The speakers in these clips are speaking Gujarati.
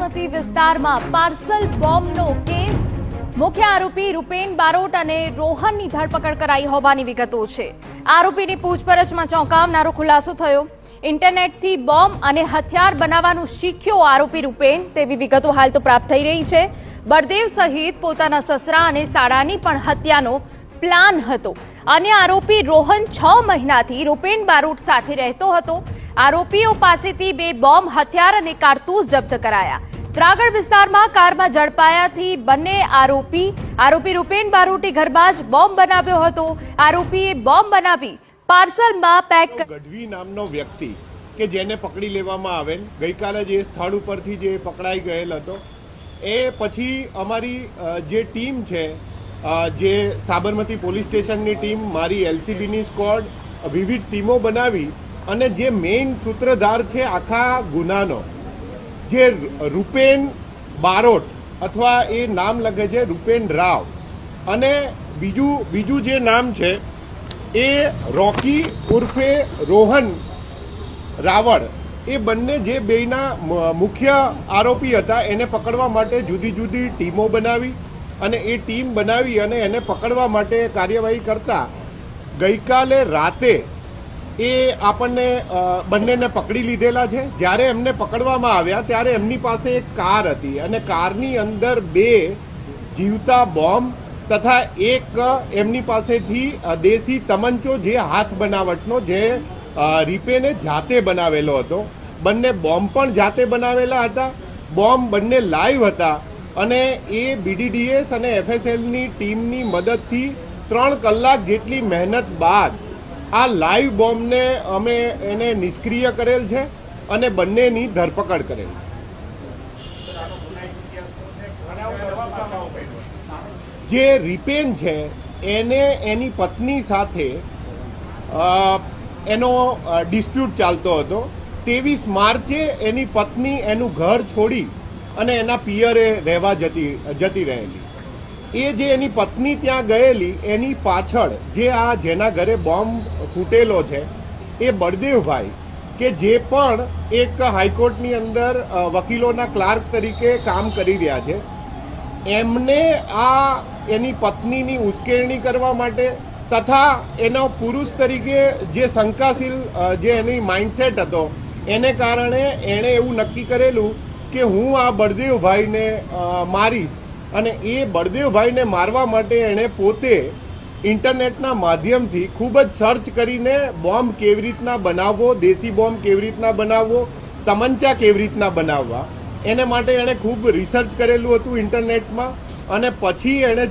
સાબરમતી વિસ્તારમાં પાર્સલ બોમ્બનો કેસ મુખ્ય આરોપી રૂપેન બારોટ અને રોહનની ધરપકડ કરાઈ હોવાની વિગતો છે। આરોપીની પૂછપરછમાં ચોંકાવનારો ખુલાસો થયો। ઇન્ટરનેટથી બોમ્બ અને હથિયાર બનાવવાનું શીખ્યો આરોપી રૂપેન તેવી વિગતો હાલ તો પ્રાપ્ત થઈ રહી છે। બળદેવ સહિત પોતાના સસરા અને સાળાની પણ હત્યાનો પ્લાન હતો। અન્ય આરોપી રોહન 6 મહિનાથી રૂપેન બારોટ સાથે રહેતો હતો। આરોપીઓ પાસેથી 2 બોમ્બ હથિયાર અને કારતૂસ જપ્ત કરાયા। ત્રાગડ વિસ્તારમાં કારમાં ઝડપાયાથી બંને આરોપી રૂપેન બારોટે ઘરમાં જ બોમ્બ બનાવ્યો હતો। આરોપીએ બોમ્બ બનાવી પાર્સલમાં પેક ગઢવી નામનો વ્યક્તિ કે જેને પકડી લેવામાં આવેલ ગઈકાલે જે સ્થળ ઉપરથી જે પકડાઈ ગયેલ હતો એ પછી અમારી જે ટીમ છે જે સાબરમતી પોલીસ સ્ટેશનની ટીમ મારી એલસીબીની સ્ક્વોડ વિવિધ ટીમો બનાવી અને જે મેઇન સૂત્રધાર છે આખા ગુનાનો જે રૂપેન બારોટ અથવા એ નામ લખે છે રૂપેન રાવ અને બીજું જે નામ છે એ રોકી ઉર્ફે રોહન રાવળ એ બંને જે બેના મુખ્ય આરોપી હતા એને પકડવા માટે જુદી જુદી ટીમો બનાવી અને એ ટીમ બનાવી અને એને પકડવા માટે કાર્યવાહી કરતા ગઈકાલે રાતે એ આપણને બંનેને પકડી લીધેલા છે। જ્યારે એમને પકડવામાં આવ્યા ત્યારે એમની પાસે એક કાર હતી અને કારની અંદર 2 જીવતા બોમ્બ તથા એક એમની પાસેથી દેશી તમંચો જે હાથ બનાવટનો જે રીપેને જાતે બનાવેલો હતો। બંને બોમ્બ પણ જાતે બનાવેલા હતા। બોમ્બ બંને લાઈવ હતા અને એ બીડીડીએસ અને એફએસએલની ટીમની મદદથી 3 કલાક જેટલી મહેનત બાદ આ લાઈવ બોમ્બને અમે એને નિષ્ક્રિય કરેલ છે અને બંનેની ધરપકડ કરેલ છે। જે રીપેન છે એને એની પત્ની સાથે એનો ડિસ્પ્યુટ ચાલતો હતો। 23 માર્ચે એની પત્ની એનું ઘર છોડી અને એના પિયરે રહેવા જતી રહેલી। એ જે એની પત્ની ત્યાં ગયેલી એની પાછળ જે જેના ઘરે બોમ્બ ફૂટેલો છે એ બળદેવભાઈ કે જે પણ એક હાઈકોર્ટની અંદર વકીલોના ક્લાર્ક તરીકે કામ કરી રહ્યા છે એમને એની પત્નીની ઉશ્કેરણી કરવા માટે તથા એનો પુરુષ તરીકે જે શંકાશીલ જે એની માઇન્ડસેટ હતો એને કારણે એણે એવું નક્કી કરેલું કે હું આ બળદેવભાઈને મારીશ અને એ બળદેવભાઈને મારવા માટે એણે પોતે ઇન્ટરનેટના માધ્યમથી ખૂબ જ સર્ચ કરીને બોમ્બ કેવી રીતના બનાવવો, દેશી બોમ્બ કેવી રીતના બનાવવો, તમંચા કેવી રીતના બનાવવા એને માટે એણે ખૂબ રિસર્ચ કરેલું હતું ઇન્ટરનેટમાં અને પછી એણે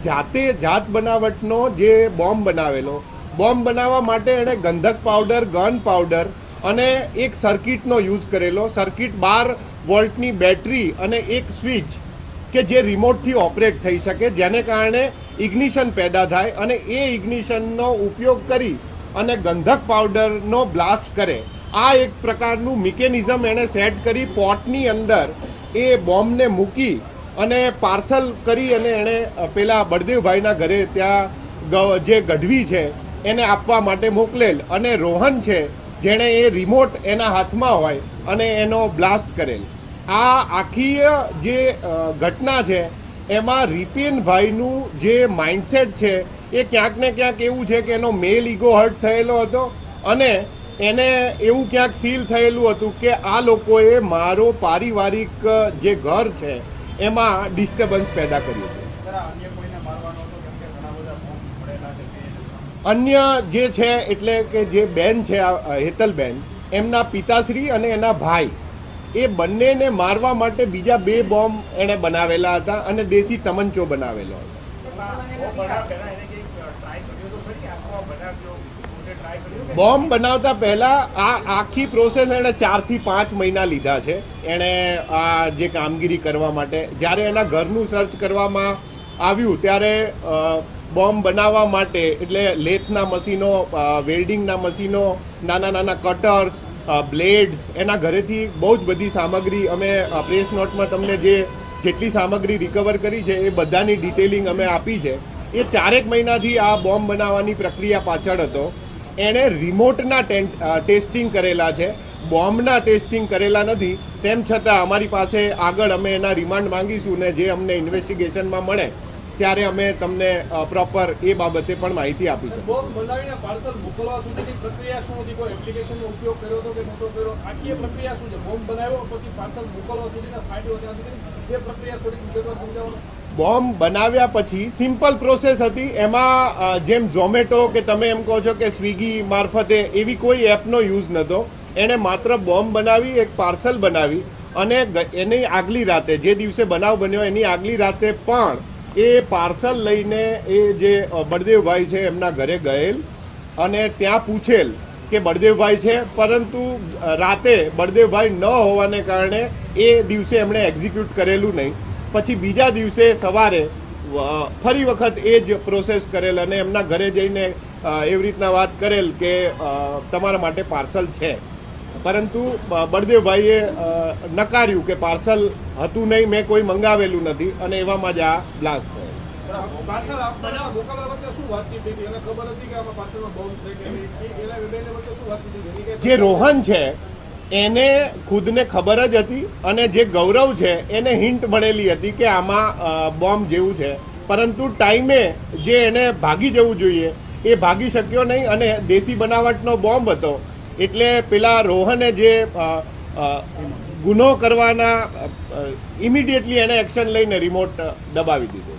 જાત બનાવટનો જે બોમ્બ બનાવેલો। બોમ્બ બનાવવા માટે એણે ગંધક પાવડર, ગન પાવડર અને એક સર્કિટનો યુઝ કરેલો। સર્કિટ 12 વોલ્ટની બેટરી અને એક સ્વિચ કે જે રિમોટથી ઓપરેટ થઈ શકે જેને કારણે ઇગ્નિશન પેદા થાય અને એ ઇગ્નિશનનો ઉપયોગ કરી અને ગંધક પાવડરનો બ્લાસ્ટ કરે। આ એક પ્રકારનું મિકેનિઝમ એણે સેટ કરી પોટની અંદર એ બોમ્બને મૂકી અને પાર્સલ કરી અને એણે પેલા બળદેવભાઈના ઘરે ત્યાં જે ગઢવી છે એને આપવા માટે મોકલેલ અને રોહન છે જેણે એ રિમોટ એના હાથમાં હોય અને એનો બ્લાસ્ટ કરેલ। આ આખી જે ઘટના છે એમાં રીપેનભાઈનું જે માઇન્ડસેટ છે એ ક્યાંક ને ક્યાંક એવું છે કે એનો મેલ ઈગો હર્ટ થયેલો હતો અને એને એવું ક્યાંક ફીલ થયેલું હતું કે આ લોકોએ મારો પારિવારિક જે ઘર છે એમાં ડિસ્ટર્બન્સ પેદા કર્યું છે। અન્ય જે છે એટલે કે જે બેન છે હેતલબેન એમના પિતાશ્રી અને એના ભાઈ એ બંનેને મારવા માટે બીજા 2 બોમ્બ એણે બનાવેલા હતા અને દેશી તમંચો બનાવેલો હતો। બોમ્બ બનાવતા પહેલા આ આખી પ્રોસેસ એણે 4 થી 5 મહિના લીધા છે એણે આ જે કામગીરી કરવા માટે। જ્યારે એના ઘરનું સર્ચ કરવામાં આવ્યું ત્યારે બોમ્બ બનાવવા માટે એટલે લેથના મશીનો, વેલ્ડિંગના મશીનો, નાના કટર્સ, બ્લેડ્સ એના ઘરેથી બહુ જ બધી સામગ્રી અમે પ્રેસ નોટમાં તમને જેટલી સામગ્રી રિકવર કરી છે એ બધાની ડિટેલિંગ અમે આપી છે। એ 4 મહિનાથી આ બોમ્બ બનાવવાની પ્રક્રિયા પાછળ હતો। એણે રિમોટના ટેસ્ટિંગ કરેલા છે બોમ્બના ટેસ્ટિંગ કરેલા નથી. તેમ છતાં અમારી પાસે આગળ અમે એના રિમાન્ડ માંગીશું ને જે અમને ઇન્વેસ્ટિગેશનમાં મળે ત્યારે અમે તમને પ્રોપર એ બાબતે પણ માહિતી આપીશું. બોમ્બ બનાવીને પાર્સલ મોકલવા સુધીની પ્રક્રિયા શું હતી? કોઈ એપ્લિકેશનનો ઉપયોગ કર્યો હતો કે નહોતો કર્યો? આખી એ પ્રક્રિયા શું છે? બોમ્બ બનાવ્યો પછી પાર્સલ મોકલવા સુધીના ફાટ્યો ત્યાં સુધી એ પ્રક્રિયા થોડી વિગતવાર સમજાવો. બોમ્બ બનાવ્યા પછી સિમ્પલ પ્રોસેસ હતી. એમાં જેમ ઝોમેટો કે તમે એમ કહો છો કે સ્વિગી મારફતે એવી કોઈ એપનો યુઝ નહોતો. એણે માત્ર બોમ્બ બનાવી, એક પાર્સલ બનાવી અને એની આગલી રાતે, જે દિવસે બનાવ બન્યો એની આગલી રાતે પણ એ પાર્સલ લઈને એ જે બળદેવભાઈ છે એમના ઘરે ગયેલ અને ત્યાં પૂછેલ કે બળદેવભાઈ છે, પરંતુ રાતે બળદેવભાઈ ન હોવાને કારણે એ દિવસે એમણે એક્ઝિક્યુટ કરેલું નહીં. પછી બીજા દિવસે સવારે ફરી વખત એ જ પ્રોસેસ કરેલ અને એમના ઘરે જઈને એવી રીતના વાત કરેલ કે તમારા માટે પાર્સલ છે, પરંતુ બળદેવભાઈએ નકાર્યું કે પાર્સલ હતું નહીં, મેં કોઈ મંગાવેલું નથી અને એવામાં જ આ બ્લાસ્ટ થયો. પાર્સલ મોકલવા વખતે શું વાતચીત થઈ હતી? એને ખબર હતી કે આમાં પાર્સલમાં બોમ્બ છે કે નહીં? એના બંને વચ્ચે શું વાતચીત થઈ? જે રોહન છે એને ખુદને ખબર જ હતી અને જે ગૌરવ છે એને હિન્ટ મળેલી હતી કે આમાં બોમ્બ જેવું છે, પરંતુ ટાઈમે જે એને ભાગી જવું જોઈએ એ ભાગી શક્યો નહીં અને દેશી બનાવટનો બોમ્બ હતો. એટલે પેલા રોહને જે ગુનો કરવાના ઇમિડિયેટલી એને એક્શન લઈને રિમોટ દબાવી દીધો.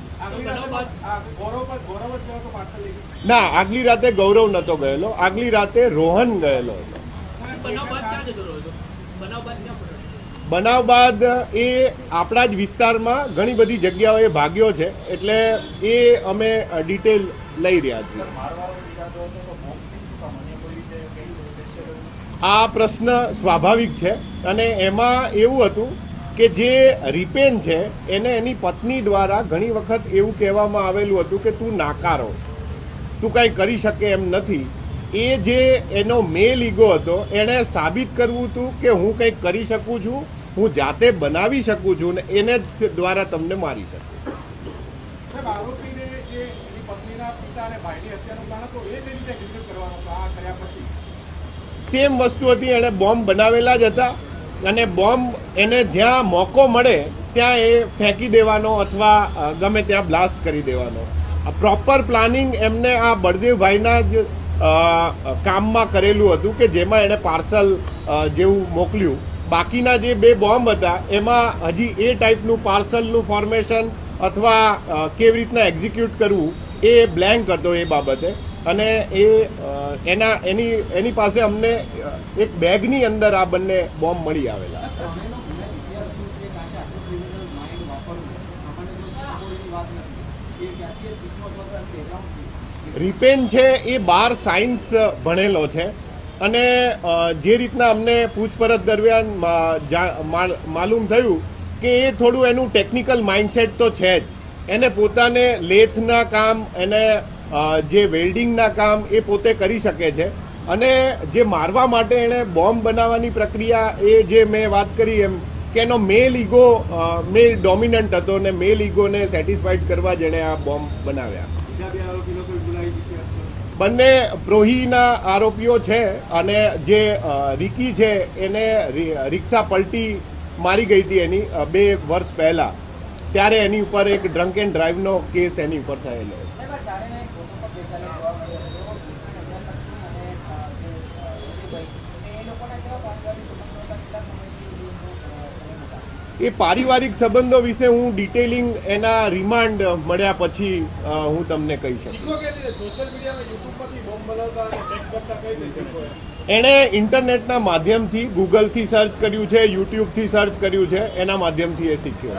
ના, આગલી રાતે ગૌરવ નતો ગયેલો, આગલી રાતે રોહન ગયેલો હતો. બનાવ બાદ એ આપણા જ વિસ્તારમાં ઘણી બધી જગ્યાઓએ ભાગ્યો છે, એટલે એ અમે ડિટેલ લઈ રહ્યા છીએ. આ પ્રશ્ન સ્વાભાવિક છે અને એમાં એવું હતું કે જે રિપેન છે એને એની પત્ની દ્વારા ઘણી વખત એવું કહેવામાં આવેલું હતું કે તું નાકારો, તું કાંઈ કરી શકે એમ નથી. એ જે એનો મેલ ઈગો હતો એણે સાબિત કરવું હતું કે હું કંઈક કરી શકું છું, હું જાતે બનાવી શકું છું ને એને દ્વારા તમને મારી શકું. આરોપીને જે એની પત્નીના પિતા અને ભાઈની હત્યાનું કારણ હતું એ રીતે એક્ઝિક્યુટ કરવાનો હતો આ કર્યા પછી? સેમ વસ્તુ હતી, એણે બોમ્બ બનાવેલા જ હતા અને બોમ્બ એને જ્યાં મોકો મળે ત્યાં એ ફેંકી દેવાનો અથવા ગમે ત્યાં બ્લાસ્ટ કરી દેવાનો. પ્રોપર પ્લાનિંગ એમને આ બળદેવભાઈના જ કામમાં કરેલું હતું કે જેમાં એણે પાર્સલ જેવું મોકલ્યું. બાકીના જે 2 બોમ્બ હતા એમાં હજી એ ટાઈપનું પાર્સલનું ફોર્મેશન અથવા કેવી રીતના એક્ઝિક્યુટ કરવું એ બ્લેન્ક હતો એ બાબતે. અને એની પાસે અમને એક બેગની અંદર આ બંને બોમ્બ મળી આવેલા. રિપેન છે એ 12 સાયન્સ ભણેલો છે અને જે રીતના અમને પૂછપરછ દરમિયાન માલુમ થયું કે એ થોડું એનું ટેકનિકલ માઇન્ડસેટ તો છે જ. એને પોતાને લેથના કામ, એને જે વેલ્ડિંગના કામ એ પોતે કરી શકે છે અને જે મારવા માટે એણે બોમ્બ બનાવવાની પ્રક્રિયા એ જે મેં વાત કરી એમ કે એનો મેલ ઈગો મેલ ડોમિનન્ટ હતો ને મેલ ઈગોને સેટિસ્ફાઈડ કરવા જેણે આ બોમ્બ બનાવ્યા. બંને પ્રોહીના આરોપીઓ છે અને જે રિકી છે એને રિક્ષા પલટી મારી ગઈ હતી એની 2 વર્ષ પહેલા, ત્યારે એની ઉપર એક ડ્રંક એન્ડ ડ્રાઈવનો કેસ એની ઉપર થયેલો. એ પારિવારિક સંબંધો વિશે હું ડિટેલિંગ એના રિમાન્ડ મળ્યા પછી હું તમને કહી શકું. એણે ઇન્ટરનેટના માધ્યમથી, ગૂગલથી સર્ચ કર્યું છે, યુટ્યુબથી સર્ચ કર્યું છે, એના માધ્યમથી એ શીખ્યો.